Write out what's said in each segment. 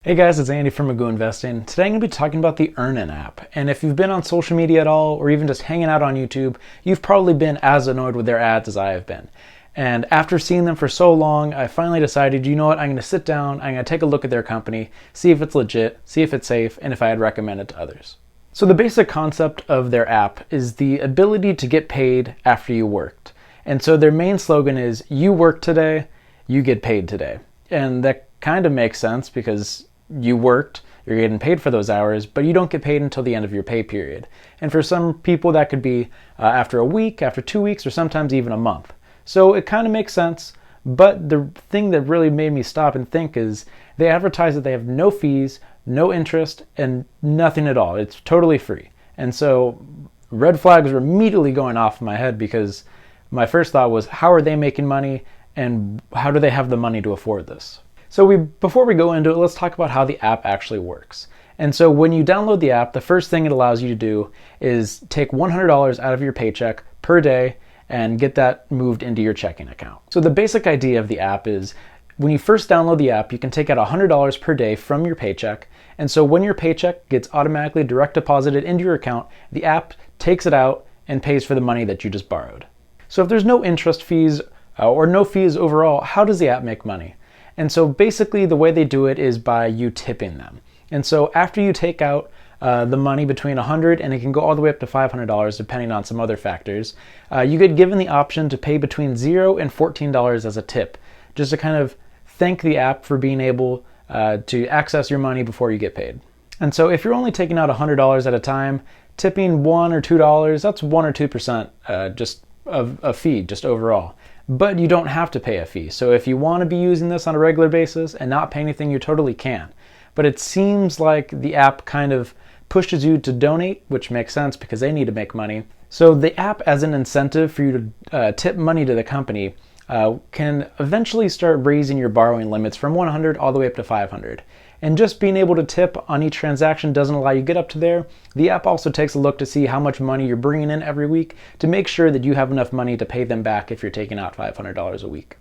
Hey guys, it's Andy from Magoo Investing. Today I'm going to be talking about the Earnin app. And if you've been on social media at all, or even just hanging out on YouTube, you've probably been as annoyed with their ads as I have been. And after seeing them for so long, I finally decided, you know what, I'm going to sit down, I'm going to take a look at their company, see if it's legit, see if it's safe, and if I'd recommend it to others. So the basic concept of their app is the ability to get paid after you worked. And so their main slogan is, you work today, you get paid today. And that kind of makes sense because you worked, you're getting paid for those hours, but you don't get paid until the end of your pay period. And for some people that could be after a week, after 2 weeks, or sometimes even a month. So it kind of makes sense, but the thing that really made me stop and think is they advertise that they have no fees, no interest, and nothing at all. It's totally free. And so red flags were immediately going off in my head because my first thought was, how are they making money and how do they have the money to afford this? So before we go into it, let's talk about how the app actually works. And so when you download the app, the first thing it allows you to do is take $100 out of your paycheck per day and get that moved into your checking account. So the basic idea of the app is when you first download the app, you can take out $100 per day from your paycheck. And so when your paycheck gets automatically direct deposited into your account, the app takes it out and pays for the money that you just borrowed. So if there's no interest fees or no fees overall, how does the app make money? And so basically the way they do it is by you tipping them. And so after you take out the money between $100 and it can go all the way up to $500 depending on some other factors, you get given the option to pay between $0 and $14 as a tip, just to kind of thank the app for being able to access your money before you get paid. And so if you're only taking out $100 at a time, tipping $1 or $2, that's 1 or 2% just of a fee just overall. But you don't have to pay a fee. So if you want to be using this on a regular basis and not pay anything, you totally can. But it seems like the app kind of pushes you to donate, which makes sense because they need to make money. So the app, as an incentive for you to tip money to the company, can eventually start raising your borrowing limits from 100 all the way up to 500. And just being able to tip on each transaction doesn't allow you to get up to there. The app also takes a look to see how much money you're bringing in every week to make sure that you have enough money to pay them back if you're taking out $500 a week.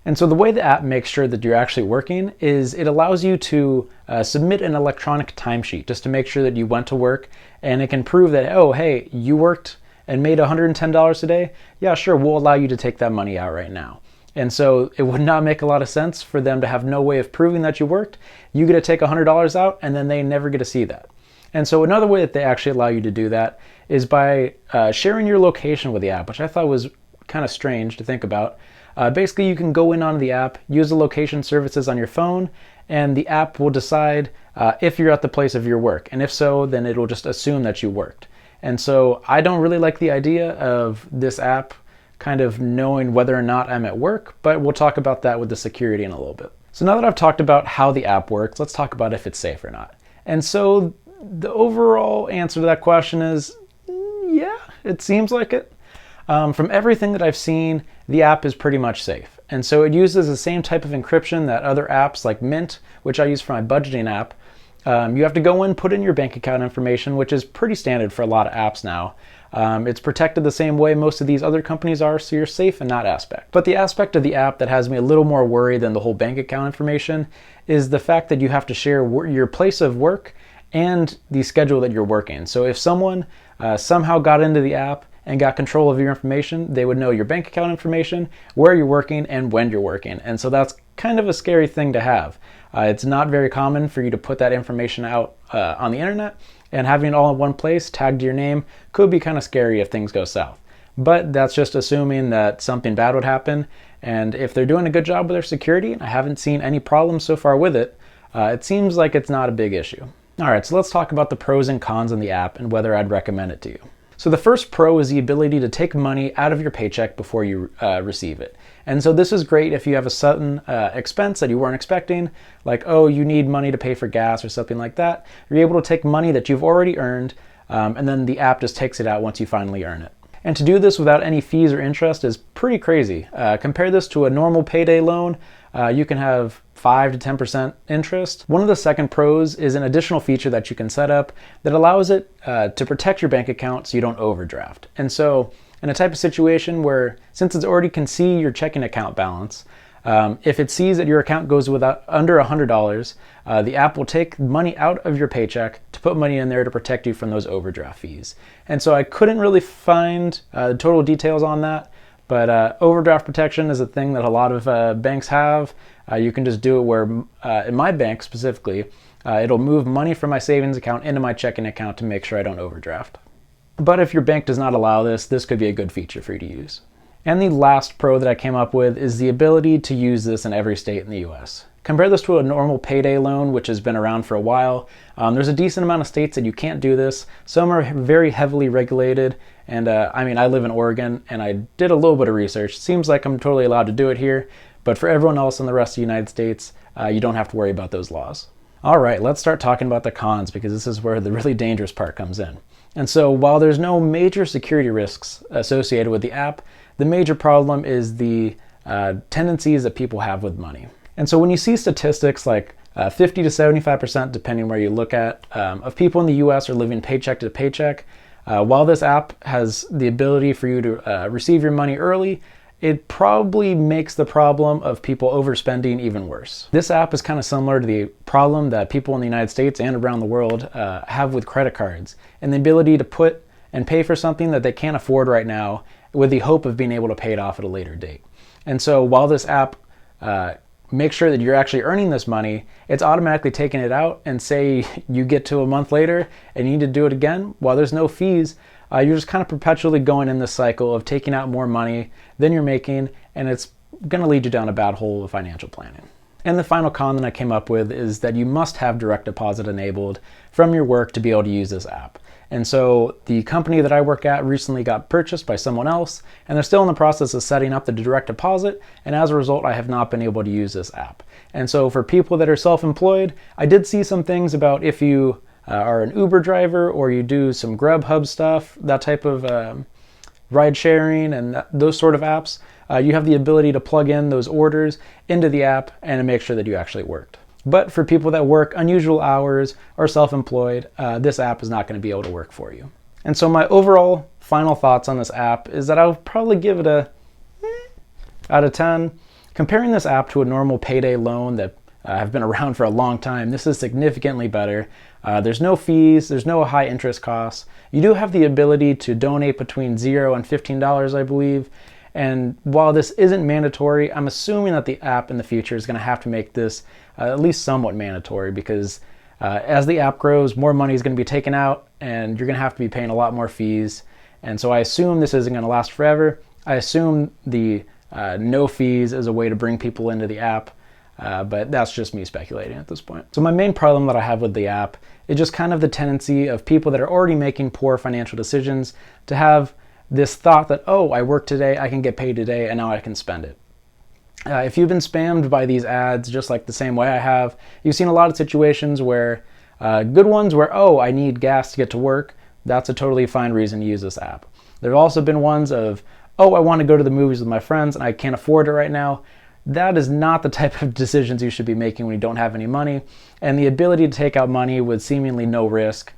And so the way the app makes sure that you're actually working is it allows you to submit an electronic timesheet just to make sure that you went to work, and it can prove that, oh, hey, you worked and made $110 a day. Yeah, sure, we'll allow you to take that money out right now. And so it would not make a lot of sense for them to have no way of proving that you worked. You get to take $100 out and then they never get to see that. And so another way that they actually allow you to do that is by sharing your location with the app, which I thought was kind of strange to think about. Basically, you can go in on the app, use the location services on your phone, and the app will decide if you're at the place of your work. And if so, then it'll just assume that you worked. And so I don't really like the idea of this app kind of knowing whether or not I'm at work, but we'll talk about that with the security in a little bit. So now that I've talked about how the app works, let's talk about if it's safe or not. And so the overall answer to that question is, yeah, it seems like it. From everything that I've seen, the app is pretty much safe. And so it uses the same type of encryption that other apps like Mint, which I use for my budgeting app. You have to go in, put in your bank account information, which is pretty standard for a lot of apps now. It's protected the same way most of these other companies are, so you're safe in that aspect. But the aspect of the app that has me a little more worried than the whole bank account information is the fact that you have to share your place of work and the schedule that you're working. So if someone somehow got into the app and got control of your information, they would know your bank account information, where you're working, and when you're working. And so that's kind of a scary thing to have. It's not very common for you to put that information out on the internet, and having it all in one place tagged to your name could be kind of scary if things go south. But that's just assuming that something bad would happen, and if they're doing a good job with their security, and I haven't seen any problems so far with it, it seems like it's not a big issue. All right, so let's talk about the pros and cons in the app and whether I'd recommend it to you. So the first pro is the ability to take money out of your paycheck before you receive it. And so this is great if you have a sudden expense that you weren't expecting, like, oh, you need money to pay for gas or something like that. You're able to take money that you've already earned, and then the app just takes it out once you finally earn it. And to do this without any fees or interest is pretty crazy. Compare this to a normal payday loan. You can have 5 to 10% interest. One of the second pros is an additional feature that you can set up that allows it to protect your bank account so you don't overdraft. And so in a type of situation where, since it already can see your checking account balance, If it sees that your account goes under $100, the app will take money out of your paycheck to put money in there to protect you from those overdraft fees. And so I couldn't really find total details on that, but overdraft protection is a thing that a lot of banks have. You can just do it where, in my bank specifically, it'll move money from my savings account into my checking account to make sure I don't overdraft. But if your bank does not allow this, this could be a good feature for you to use. And the last pro that I came up with is the ability to use this in every state in the US. Compare this to a normal payday loan, which has been around for a while. There's a decent amount of states that you can't do this. Some are very heavily regulated. And I live in Oregon and I did a little bit of research. Seems like I'm totally allowed to do it here. But for everyone else in the rest of the United States, you don't have to worry about those laws. All right, let's start talking about the cons, because this is where the really dangerous part comes in. And so while there's no major security risks associated with the app, the major problem is the tendencies that people have with money. And so when you see statistics like 50 to 75%, depending where you look at, of people in the US are living paycheck to paycheck, while this app has the ability for you to receive your money early, it probably makes the problem of people overspending even worse. This app is kind of similar to the problem that people in the United States and around the world have with credit cards, and the ability to put and pay for something that they can't afford right now with the hope of being able to pay it off at a later date. And so while this app makes sure that you're actually earning this money, it's automatically taking it out, and say you get to a month later and you need to do it again, while there's no fees, you're just kind of perpetually going in this cycle of taking out more money than you're making, and it's going to lead you down a bad hole of financial planning. And the final con that I came up with is that you must have direct deposit enabled from your work to be able to use this app. And so the company that I work at recently got purchased by someone else, and they're still in the process of setting up the direct deposit, and as a result, I have not been able to use this app. And so for people that are self-employed, I did see some things about if you are an Uber driver or you do some Grubhub stuff, that type of ride sharing and those sort of apps, you have the ability to plug in those orders into the app and make sure that you actually worked. But for people that work unusual hours or self-employed, this app is not going to be able to work for you. And so my overall final thoughts on this app is that I would probably give it a out of 10. Comparing this app to a normal payday loan that have been around for a long time, this is significantly better. There's no fees, there's no high interest costs. You do have the ability to donate between $0 and $15, I believe. And while this isn't mandatory, I'm assuming that the app in the future is going to have to make this at least somewhat mandatory, because as the app grows, more money is going to be taken out and you're going to have to be paying a lot more fees. And so I assume this isn't going to last forever. I assume the no fees is a way to bring people into the app. But that's just me speculating at this point. So my main problem that I have with the app is just kind of the tendency of people that are already making poor financial decisions to have this thought that, oh, I worked today, I can get paid today, and now I can spend it. If you've been spammed by these ads just like the same way I have, you've seen a lot of situations where, good ones where, oh, I need gas to get to work. That's a totally fine reason to use this app. There have also been ones of, oh, I want to go to the movies with my friends and I can't afford it right now. That is not the type of decisions you should be making when you don't have any money. And the ability to take out money with seemingly no risk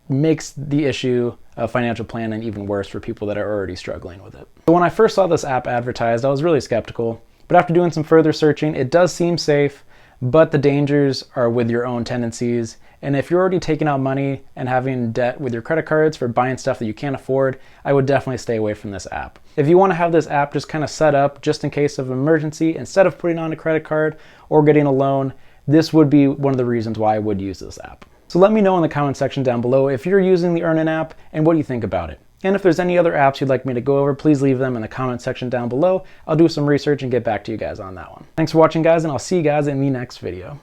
makes the issue of financial planning even worse for people that are already struggling with it. So when I first saw this app advertised, I was really skeptical. But after doing some further searching, it does seem safe, but the dangers are with your own tendencies. And if you're already taking out money and having debt with your credit cards for buying stuff that you can't afford, I would definitely stay away from this app. If you want to have this app just kind of set up just in case of an emergency, instead of putting on a credit card or getting a loan, this would be one of the reasons why I would use this app. So let me know in the comment section down below if you're using the Earnin app and what do you think about it. And if there's any other apps you'd like me to go over, please leave them in the comment section down below. I'll do some research and get back to you guys on that one. Thanks for watching, guys, and I'll see you guys in the next video.